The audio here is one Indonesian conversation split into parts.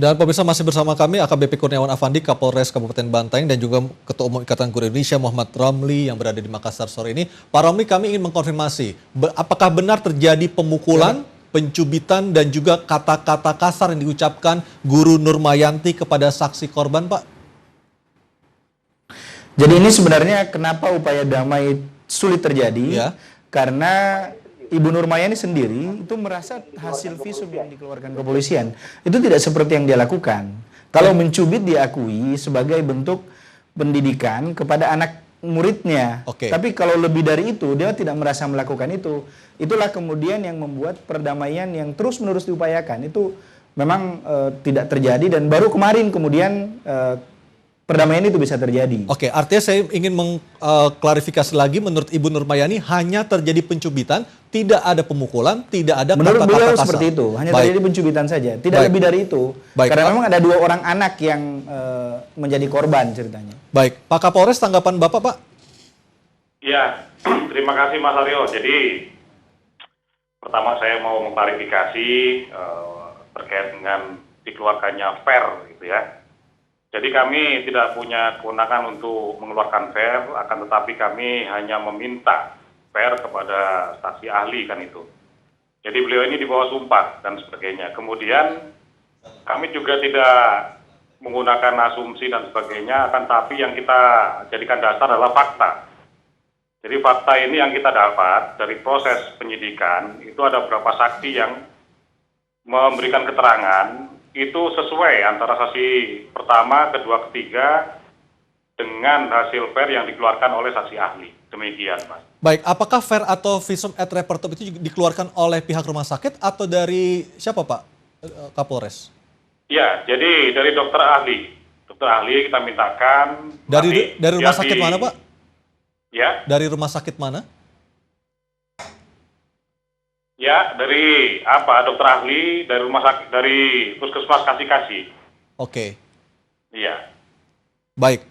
Dan pemirsa masih bersama kami AKBP Kurniawan Afandi, Kapolres Kabupaten Bantaeng dan juga Ketua Umum Ikatan Guru Indonesia Muhammad Ramli yang berada di Makassar sore ini. Pak Ramli, kami ingin mengkonfirmasi, apakah benar terjadi pemukulan, pencubitan dan juga kata-kata kasar yang diucapkan Guru Nurmayanti kepada saksi korban, Pak? Jadi ini sebenarnya kenapa upaya damai sulit terjadi? Karena Ibu Nurmayanti sendiri itu merasa hasil visum yang dikeluarkan kepolisian itu tidak seperti yang dia lakukan. Kalau mencubit diakui sebagai bentuk pendidikan kepada anak muridnya. Tapi kalau lebih dari itu dia tidak merasa melakukan itu. Itulah kemudian yang membuat perdamaian yang terus-menerus diupayakan itu memang tidak terjadi dan baru kemarin kemudian perdamaian itu bisa terjadi. Artinya saya ingin mengklarifikasi lagi, menurut Ibu Nurmayanti hanya terjadi pencubitan, tidak ada pemukulan, tidak ada kata-kata kasar. Menurut beliau seperti itu, hanya terjadi pencubitan saja, tidak lebih dari itu. Karena memang ada 2 orang anak yang menjadi korban ceritanya. Baik, Pak Kapolres, tanggapan Bapak, Pak? Ya, terima kasih Mas Aryo. Jadi, pertama saya mau mengklarifikasi terkait dengan dikeluarkannya FER gitu ya. Jadi kami tidak punya kewenangan untuk mengeluarkan FER, akan tetapi kami hanya meminta FER kepada saksi ahli kan itu. Jadi beliau ini di bawah sumpah dan sebagainya. Kemudian kami juga tidak menggunakan asumsi dan sebagainya, akan tetapi yang kita jadikan dasar adalah fakta. Jadi fakta ini yang kita dapat dari proses penyidikan, itu ada beberapa saksi yang memberikan keterangan itu sesuai antara saksi pertama, kedua, ketiga dengan hasil FER yang dikeluarkan oleh saksi ahli. Demikian, Mas. Baik, apakah FER atau visum et repertum itu dikeluarkan oleh pihak rumah sakit atau dari siapa, Pak Kapolres? Ya, jadi dari dokter ahli. Dokter ahli kita mintakan. Dari rumah sakit mana, Pak? Ya. Dari rumah sakit mana? Ya, dari dokter ahli, dari rumah sakit, dari puskesmas kasih-kasih. Iya. Baik,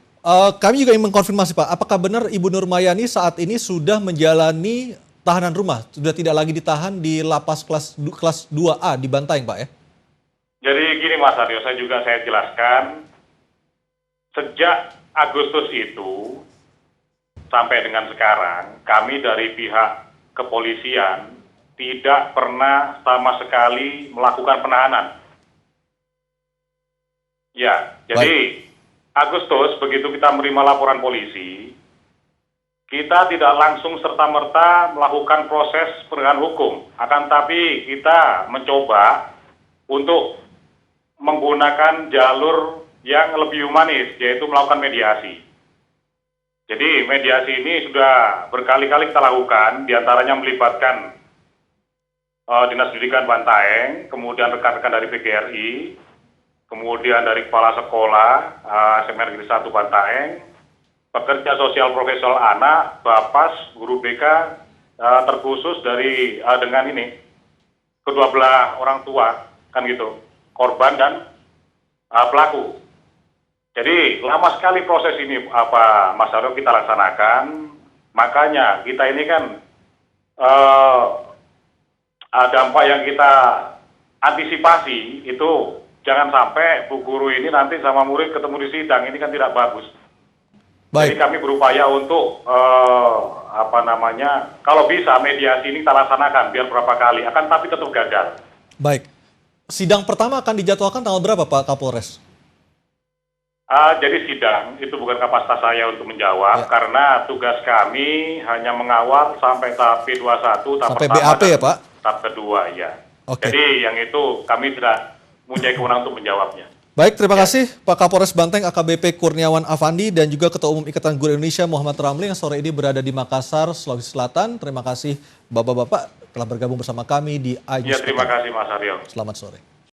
kami juga ingin mengkonfirmasi Pak, apakah benar Ibu Nurmayanti saat ini sudah menjalani tahanan rumah, sudah tidak lagi ditahan di lapas kelas 2A di Bantaeng, Pak ya? Jadi gini Mas Aryo, saya jelaskan, sejak Agustus itu sampai dengan sekarang, kami dari pihak kepolisian tidak pernah sama sekali melakukan penahanan. Ya, jadi Agustus begitu kita menerima laporan polisi, kita tidak langsung serta-merta melakukan proses penegakan hukum. Akan tapi kita mencoba untuk menggunakan jalur yang lebih humanis, yaitu melakukan mediasi. Jadi mediasi ini sudah berkali-kali kita lakukan, diantaranya melibatkan Dinas Pendidikan Bantaeng, kemudian rekan-rekan dari PGRI, kemudian dari Kepala Sekolah SMR Negeri 1 Bantaeng, pekerja sosial profesional anak, Bapas, guru BK, terkhusus dari dengan ini kedua belah orang tua, kan gitu, korban dan pelaku. Jadi lama sekali proses ini Mas Aryo kita laksanakan, makanya kita ini kan dampak yang kita antisipasi itu jangan sampai bu guru ini nanti sama murid ketemu di sidang, ini kan tidak bagus. Jadi kami berupaya untuk kalau bisa mediasi ini kita laksanakan biar berapa kali, akan tapi tetap gagal. Baik, sidang pertama akan dijadwalkan tanggal berapa Pak Kapolres? Jadi sidang itu bukan kapasitas saya untuk menjawab, karena tugas kami hanya mengawal sampai tahap P21, tahap sampai pertama BAP ya Pak? Tahap kedua, ya. Jadi yang itu kami tidak mempunyai kewenangan untuk menjawabnya. Baik, terima kasih Pak Kapolres Bantaeng AKBP Kurniawan Afandi dan juga Ketua Umum Ikatan Guru Indonesia Muhammad Ramli yang sore ini berada di Makassar, Sulawesi Selatan. Terima kasih Bapak-Bapak telah bergabung bersama kami di iNews. Ya, terima kasih Mas Aryo. Selamat sore.